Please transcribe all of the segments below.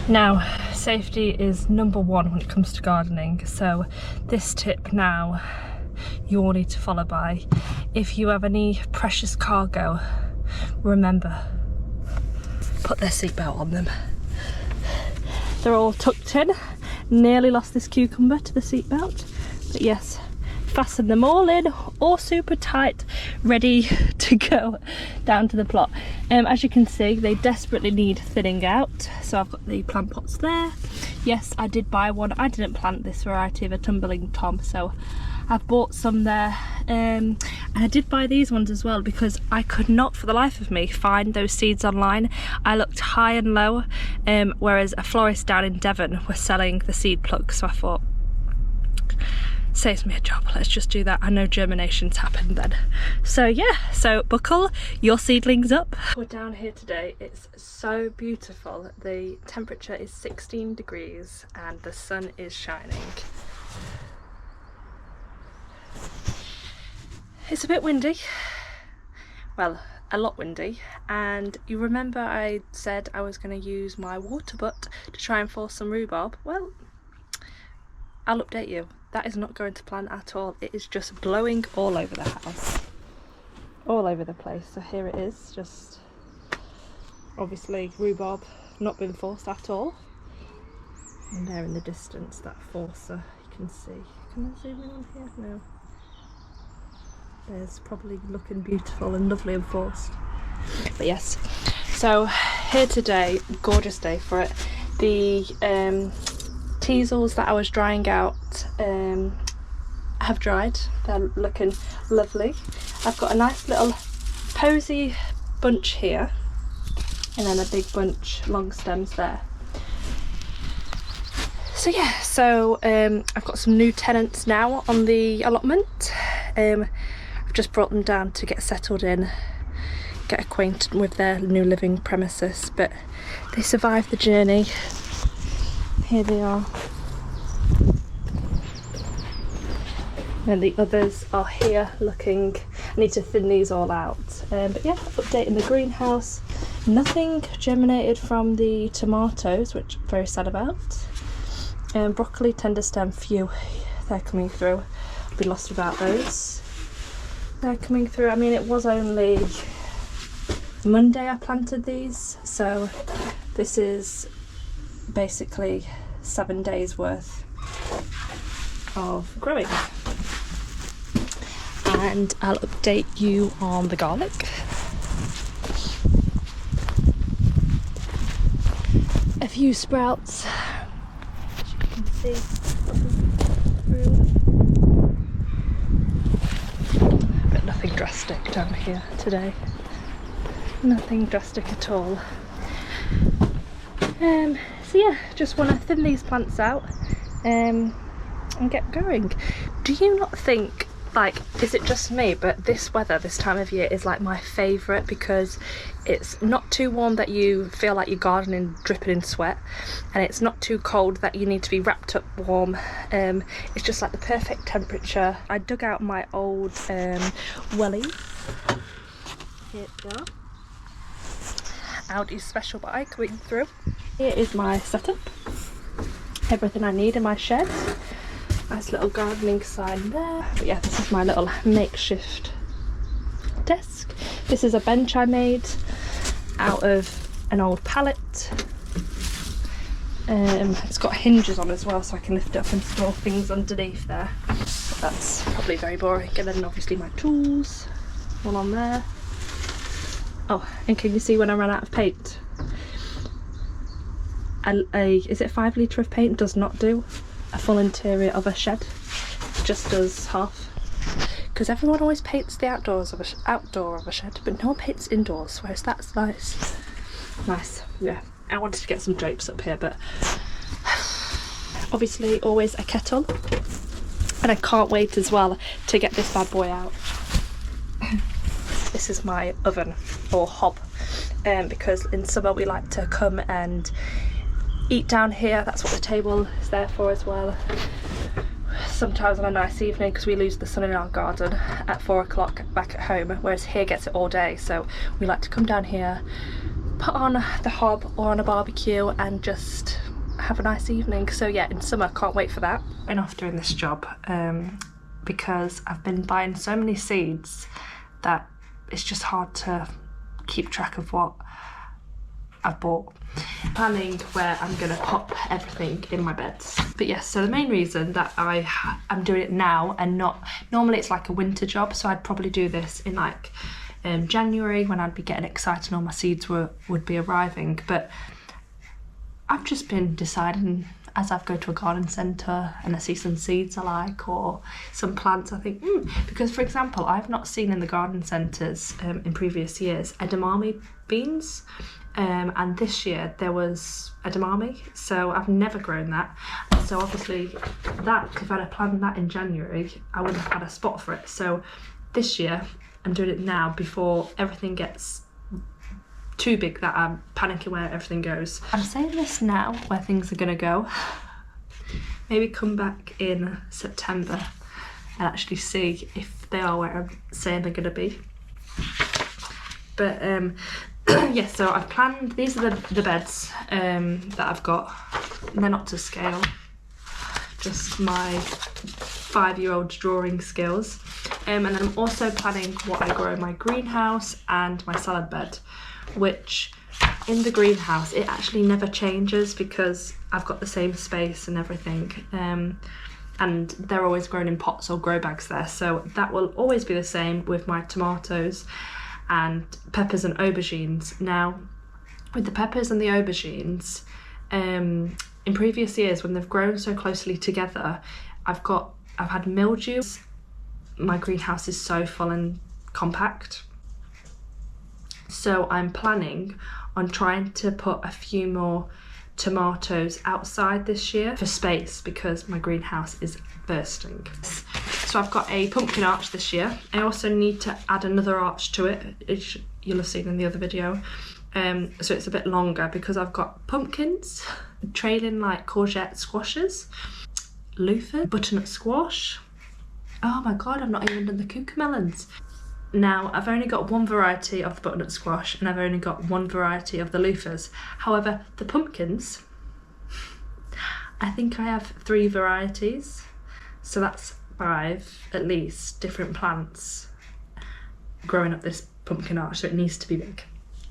Now, safety is number one when it comes to gardening, so this tip now you all need to follow by. If you have any precious cargo, remember, put their seatbelt on them. They're all tucked in. Nearly lost this cucumber to the seatbelt, but yes, fasten them all in, all super tight, ready to go down to the plot. As you can see, they desperately need thinning out, so I've got the plant pots there. Yes, I did buy one. I didn't plant this variety of a tumbling tom, so I've bought some there. And I did buy these ones as well because I could not for the life of me find those seeds online. I looked high and low, whereas a florist down in Devon was selling the seed plugs, so I thought, saves me a job, let's just do that. I know germinations happen then. So yeah, so buckle your seedlings up. We're down here today, it's so beautiful. The temperature is 16 degrees and the sun is shining. It's a bit windy, well, a lot windy, and you remember I said I was going to use my water butt to try and force some rhubarb? Well, I'll update you. That is not going to plan at all. It is just blowing all over the house, all over the place. So here it is, just obviously rhubarb not been forced at all. And there in the distance, that forcer, you can see. Can I zoom in on here? No. There's probably looking beautiful and lovely and forced. But yes, so here today, gorgeous day for it. The teasels that I was drying out have dried. They're looking lovely. I've got a nice little posy bunch here and then a big bunch long stems there. So yeah, so I've got some new tenants now on the allotment. I've just brought them down to get settled in, get acquainted with their new living premises, but they survived the journey. Here they are. And the others are here looking. I need to thin these all out. But yeah, update in the greenhouse. Nothing germinated from the tomatoes, which I'm very sad about. Broccoli, tender stem, few. They're coming through. I'll be lost without those. They're coming through. I mean, it was only Monday I planted these, so this is basically 7 days worth of growing. And I'll update you on the garlic. A few sprouts, as you can see, through. But nothing drastic down here today. Nothing drastic at all. So yeah, just want to thin these plants out and get going. Do you not think, like, is it just me, but this weather this time of year is like my favourite because it's not too warm that you feel like you're gardening dripping in sweat, and it's not too cold that you need to be wrapped up warm. It's just like the perfect temperature. I dug out my old wellies. Here they are. Audi's special buy coming through. Here is my setup. Everything I need in my shed. Nice little gardening sign there. But yeah, this is my little makeshift desk. This is a bench I made out of an old pallet. It's got hinges on as well, so I can lift it up and store things underneath there. But that's probably very boring. And then obviously my tools, one on there. Oh, and can you see when I ran out of paint? Is it 5 litre of paint does not do a full interior of a shed, it just does half. Because everyone always paints the outdoor of a shed, but no one paints indoors, whereas that's nice. Nice, yeah. I wanted to get some drapes up here, but obviously always a kettle. And I can't wait as well to get this bad boy out. This is my oven, or hob, because in summer we like to come and eat down here. That's what the table is there for as well. Sometimes on a nice evening, because we lose the sun in our garden at 4 o'clock back at home, whereas here gets it all day, so we like to come down here, put on the hob or on a barbecue and just have a nice evening. So yeah, in summer, can't wait for that. I'm off doing this job because I've been buying so many seeds that it's just hard to keep track of what I've bought. Planning where I'm gonna pop everything in my beds. But yes, so the main reason that I'm doing it now and not, normally it's like a winter job, so I'd probably do this in like January when I'd be getting excited and all my seeds would be arriving. But I've just been deciding as I go to a garden centre and I see some seeds I like or some plants, I think, because for example, I've not seen in the garden centres in previous years edamame beans, and this year there was edamame, so I've never grown that. So obviously that, if I'd have planned that in January, I wouldn't have had a spot for it. So this year I'm doing it now before everything gets too big that I'm panicking where everything goes. I'm saying this now where things are gonna go. Maybe come back in September and actually see if they are where I'm saying they're gonna be. But yes, so I've planned, these are the beds that I've got. They're not to scale, just my 5-year-old drawing skills. And then I'm also planning what I grow in my greenhouse and my salad bed, which in the greenhouse it actually never changes because I've got the same space and everything, and they're always grown in pots or grow bags there, so that will always be the same with my tomatoes and peppers and aubergines. Now with the peppers and the aubergines, in previous years when they've grown so closely together, I've had mildew. My greenhouse is so full and compact, so I'm planning on trying to put a few more tomatoes outside this year for space because my greenhouse is bursting. So I've got a pumpkin arch this year. I also need to add another arch to it, which you'll have seen in the other video. So it's a bit longer because I've got pumpkins, trailing like courgette squashes, loofah, butternut squash. Oh my god, I've not even done the cucamelons. Now, I've only got one variety of the butternut squash and I've only got one variety of the loofahs. However, the pumpkins, I think I have 3 varieties. So that's 5, at least, different plants growing up this pumpkin arch. So it needs to be big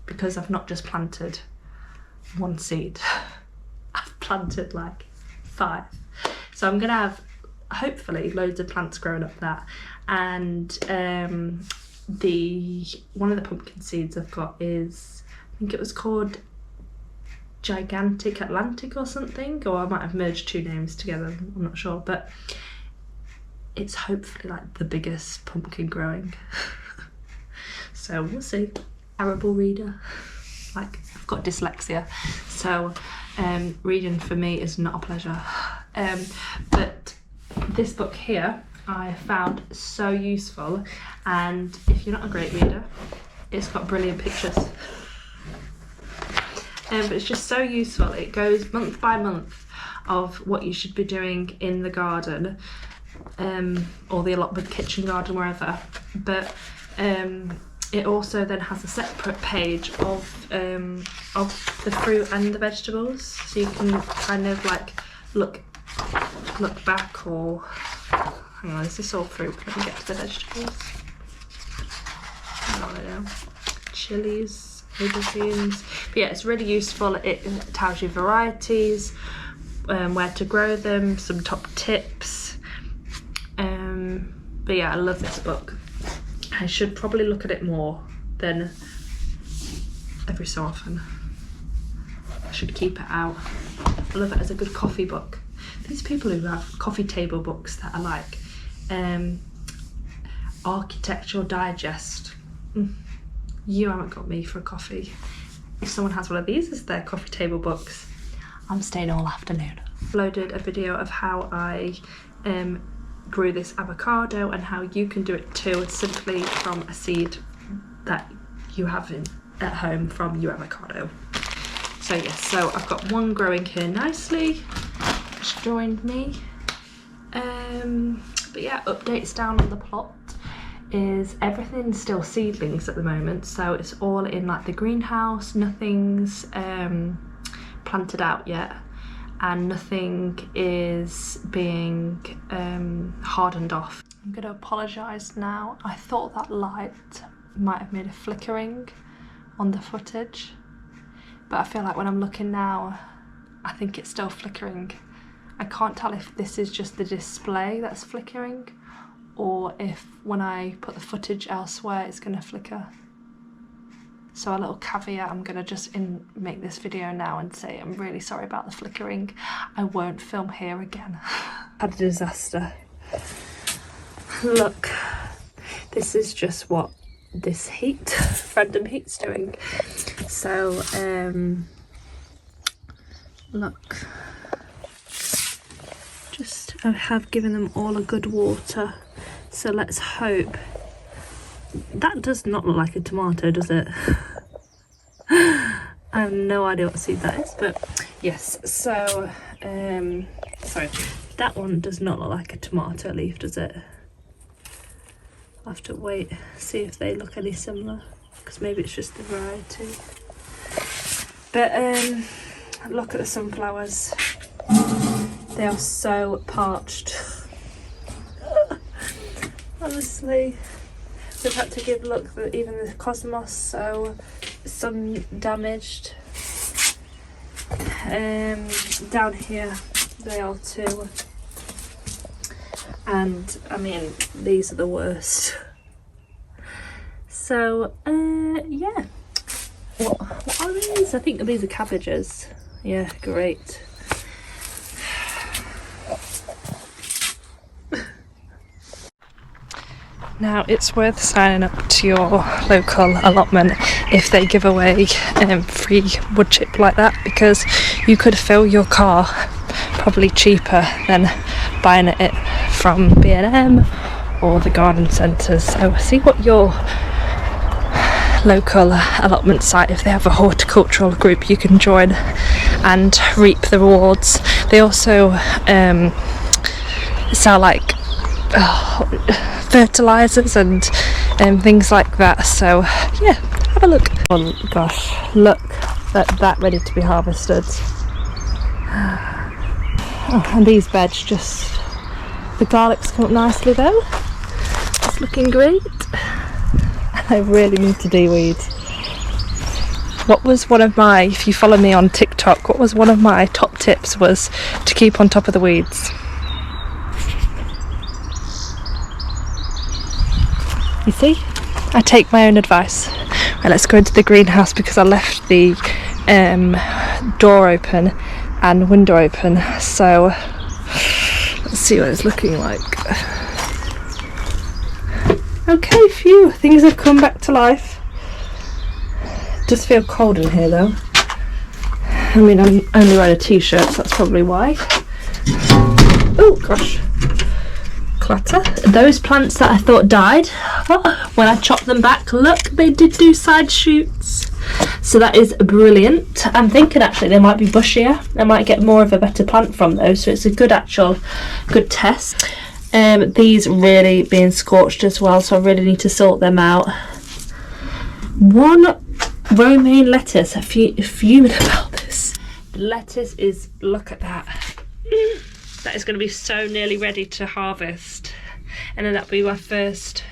because I've not just planted one seed. I've planted like 5. So I'm gonna have, hopefully, loads of plants growing up that. And one of the pumpkin seeds I've got is, I think it was called Gigantic Atlantic or something, or I might have merged 2 names together, I'm not sure, but it's hopefully like the biggest pumpkin growing. So we'll see. Arable reader, like I've got dyslexia, so reading for me is not a pleasure. But this book here I found so useful, and if you're not a great reader, it's got brilliant pictures. But it's just so useful. It goes month by month of what you should be doing in the garden, or the allotment kitchen garden, wherever. But it also then has a separate page of the fruit and the vegetables, so you can kind of like look back or. Hang on, is this all fruit? Let me get to the vegetables. Oh, I know. Chilies, aubergines. But yeah, it's really useful. It tells you varieties, where to grow them, some top tips. But yeah, I love this book. I should probably look at it more than every so often. I should keep it out. I love it as a good coffee book. These people who have coffee table books that are like Architectural Digest. You haven't got me for a coffee. If someone has one of these as their coffee table books, I'm staying all afternoon. Uploaded a video of how I grew this avocado and how you can do it too, simply from a seed that you have at home from your avocado. So yes, so I've got one growing here nicely, which joined me. But yeah, updates down on the plot is everything's still seedlings at the moment, so it's all in like the greenhouse, nothing's planted out yet, and nothing is being hardened off. I'm going to apologise now. I thought that light might have made a flickering on the footage, but I feel like when I'm looking now, I think it's still flickering. I can't tell if this is just the display that's flickering, or if when I put the footage elsewhere it's going to flicker. So a little caveat, I'm going to just make this video now and say I'm really sorry about the flickering. I won't film here again. Had a disaster. Look, this is just what this heat, random heat's doing. So, look, I have given them all a good water. So let's hope. That does not look like a tomato, does it? I have no idea what seed that is, but yes. So, sorry, that one does not look like a tomato leaf, does it? I'll have to wait, see if they look any similar, because maybe it's just the variety. But look at the sunflowers. They are so parched. Honestly, we've had to give look that even the cosmos, so some damaged. Down here they are too. And I mean, these are the worst. So yeah. What are these? I think these are cabbages. Yeah, great. Now, it's worth signing up to your local allotment if they give away free wood chip like that, because you could fill your car probably cheaper than buying it from B&M or the garden centres. So see what your local allotment site, if they have a horticultural group you can join and reap the rewards. They also sell like fertilizers and things like that, so yeah, have a look. Oh gosh, look at that, ready to be harvested. Oh, and these veg, just the garlic's come up nicely though. It's looking great. I really need to de-weed. What was one of my, if you follow me on TikTok, what was one of my top tips was to keep on top of the weeds. You see, I take my own advice. Right, let's go into the greenhouse because I left the door open and window open. So let's see what it's looking like. Okay, phew, things have come back to life. It does feel cold in here though. I mean, I'm only wearing a t-shirt, so that's probably why. Oh gosh. Clatter. Those plants that I thought died, when I chopped them back, look, they did do side shoots. So that is brilliant. I'm thinking actually they might be bushier. I might get more of a better plant from those, so it's a good test. These really being scorched as well, so I really need to sort them out. One romaine lettuce, fuming about this. The lettuce is, look at that. That is going to be so nearly ready to harvest, and then that'll be my first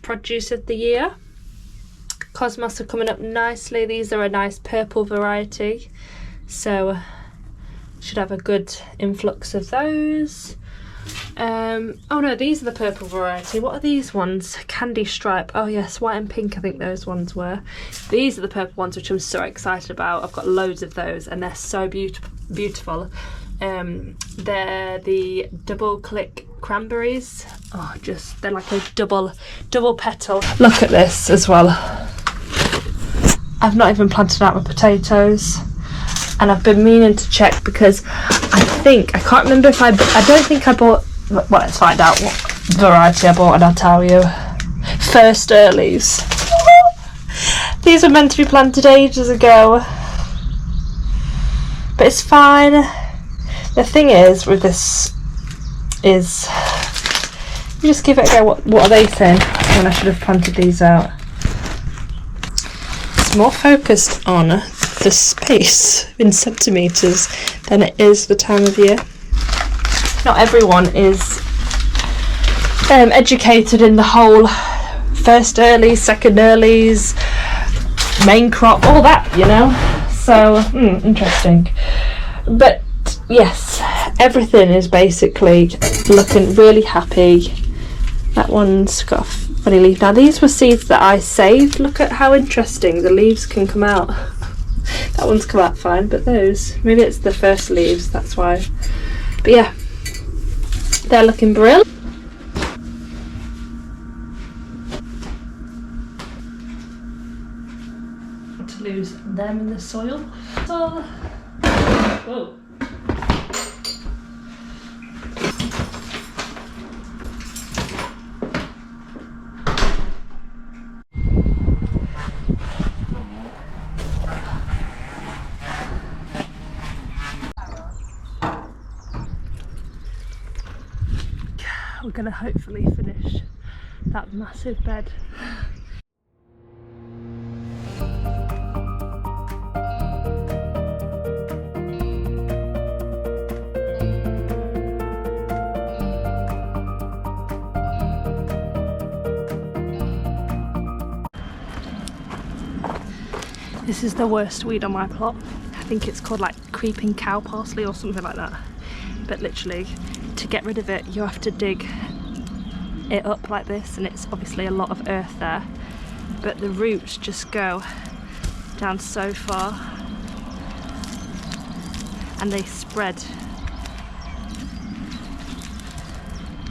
produce of the year. Cosmos are coming up nicely. These are a nice purple variety, so should have a good influx of those. Oh no, these are the purple variety. What are these ones? Candy stripe. Oh yes, white and pink, I think those ones were. These are the purple ones, which I'm so excited about. I've got loads of those and they're so beautiful. They're the double click cranberries. Oh, just, they're like a double petal. Look at this as well. I've not even planted out my potatoes, and I've been meaning to check because I can't remember if I don't think I bought, well, let's find out what variety I bought and I'll tell you. First earlies. These were meant to be planted ages ago, but it's fine. The thing is with this is Just give it a go. What are they saying? When I should have planted these out. It's more focused on the space in centimetres than it is the time of year. Not everyone is educated in the whole first earlies, second earlies, main crop, all that, you know. So interesting. But yes, everything is basically looking really happy. That one's got a funny leaf. Now these were seeds that I saved. Look at how interesting the leaves can come out. That one's come out fine, but those, maybe it's the first leaves, that's why. But yeah, they're looking brilliant. To lose them in the soil. Oh. Whoa. We're going to hopefully finish that massive bed. This is the worst weed on my plot. I think it's called like creeping cow parsley or something like that. But literally, to get rid of it, you have to dig it up like this, and it's obviously a lot of earth there. But the roots just go down so far, and they spread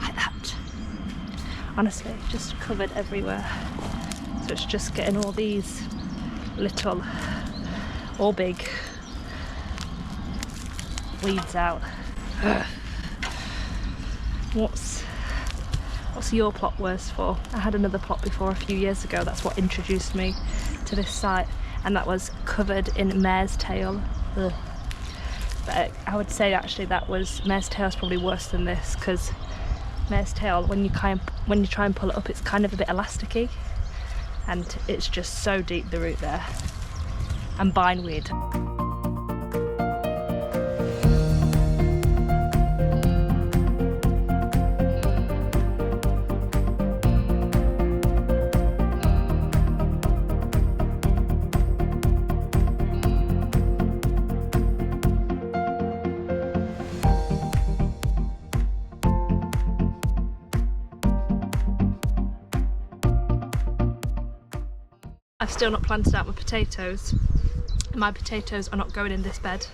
like that. Honestly, just covered everywhere. So it's just getting all these little or big weeds out. What's your plot worse for? I had another plot before a few years ago. That's what introduced me to this site, and that was covered in mare's tail. Ugh. But I would say actually mare's tail is probably worse than this, because mare's tail, when you try and pull it up, it's kind of a bit elasticy, and it's just so deep, the root there. And bindweed. I've still not planted out my potatoes. My potatoes are not going in this bed.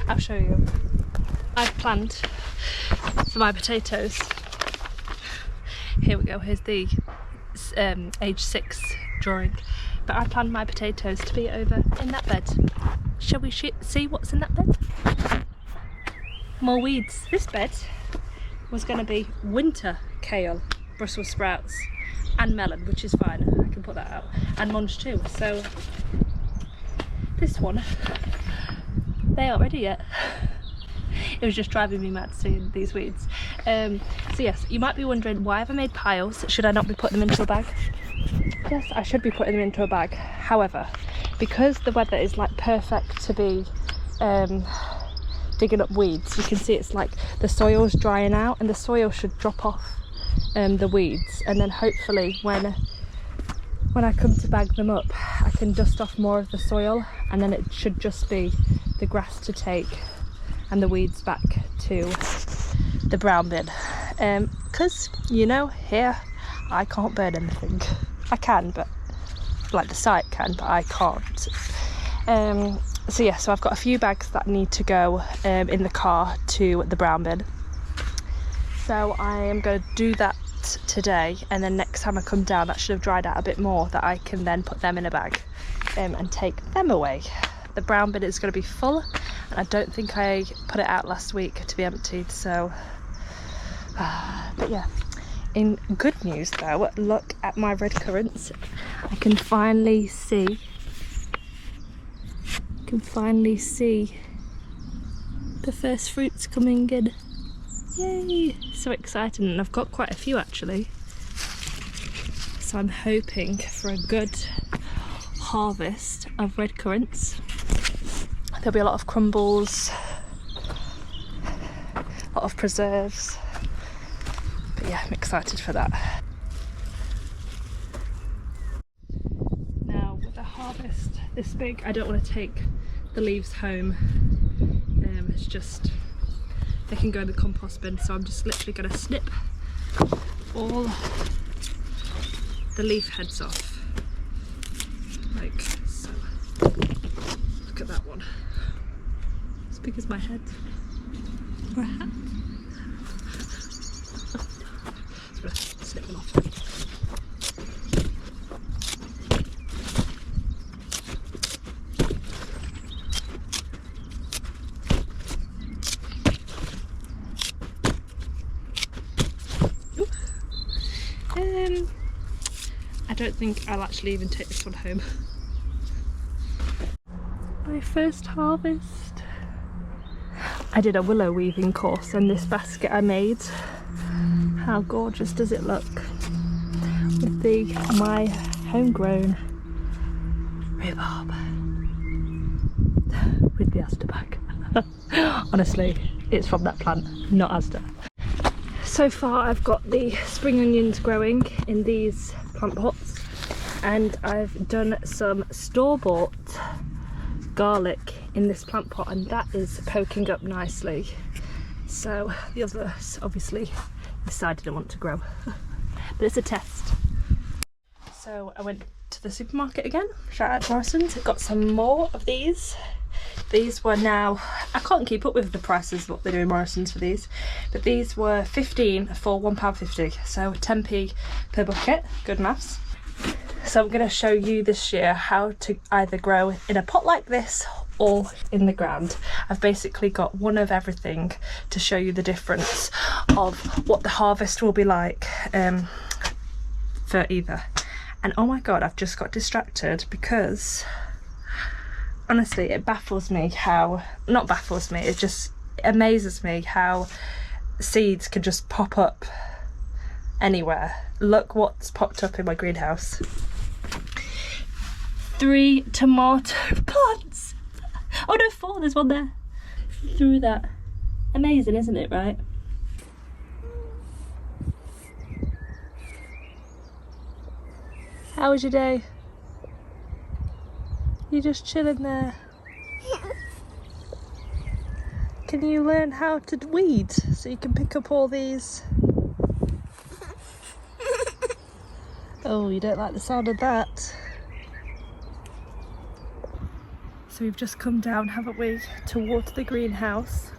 I'll show you. I've planned for my potatoes. Here we go, here's the age 6 drawing. But I planned my potatoes to be over in that bed. Shall we see what's in that bed? More weeds. This bed was going to be winter kale, Brussels sprouts and melon, which is fine, I can put that out, and munch too. So this one, they aren't ready yet. It was just driving me mad seeing these weeds. So yes, you might be wondering, why have I made piles? Should I not be putting them into a bag? Yes, I should be putting them into a bag. However, because the weather is like perfect to be digging up weeds, you can see it's like the soil's drying out, and the soil should drop off the weeds, and then hopefully when I come to bag them up, I can dust off more of the soil, and then it should just be the grass to take and the weeds back to the brown bin. Because you know, here I can't burn anything. I can, but like the site can, but I can't. So yeah, so I've got a few bags that need to go in the car to the brown bin. So I am going to do that today, and then next time I come down, that should have dried out a bit more, that I can then put them in a bag and take them away. The brown bin is going to be full, and I don't think I put it out last week to be emptied, so but yeah. In good news though, look at my red currants. I can finally see the first fruits coming in. Yay! So exciting, and I've got quite a few actually. So I'm hoping for a good harvest of red currants. There'll be a lot of crumbles, a lot of preserves. But yeah, I'm excited for that. Now with a harvest this big, I don't want to take the leaves home. It's just, they can go in the compost bin, so I'm just literally going to snip all the leaf heads off, like so. Look at that one, as big as my head, or a hat. Just gonna snip them off. I don't think I'll actually even take this one home. My first harvest. I did a willow weaving course, and this basket I made, how gorgeous does it look? With my homegrown rhubarb with the aster bag. Honestly, it's from that plant, not aster. So far I've got the spring onions growing in these plant pots, and I've done some store-bought garlic in this plant pot, and that is poking up nicely. So the others obviously decided I want to grow, but it's a test. So I went to the supermarket again, shout out to Morrison's, got some more of these. These were now, I can't keep up with the prices what they do in Morrison's for these, but these were 15 for £1.50, so 10p per bucket, good maths. So I'm going to show you this year how to either grow in a pot like this or in the ground. I've basically got one of everything to show you the difference of what the harvest will be like for either. And oh my god, I've just got distracted because honestly it baffles me how, not baffles me, it just amazes me how seeds can just pop up anywhere. Look what's popped up in my greenhouse. 3 tomato plants. Oh no, 4, there's one there. Through that. Amazing, isn't it, right? How was your day? You just chilling there? Can you learn how to weed so you can pick up all these? Oh, you don't like the sound of that. So we've just come down, haven't we, to water the greenhouse.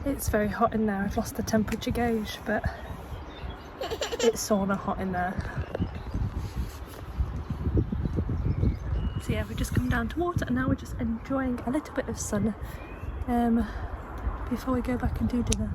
It's very hot in there. I've lost the temperature gauge, but it's sauna hot in there. So yeah, we've just come down to water, and now we're just enjoying a little bit of sun before we go back and do dinner.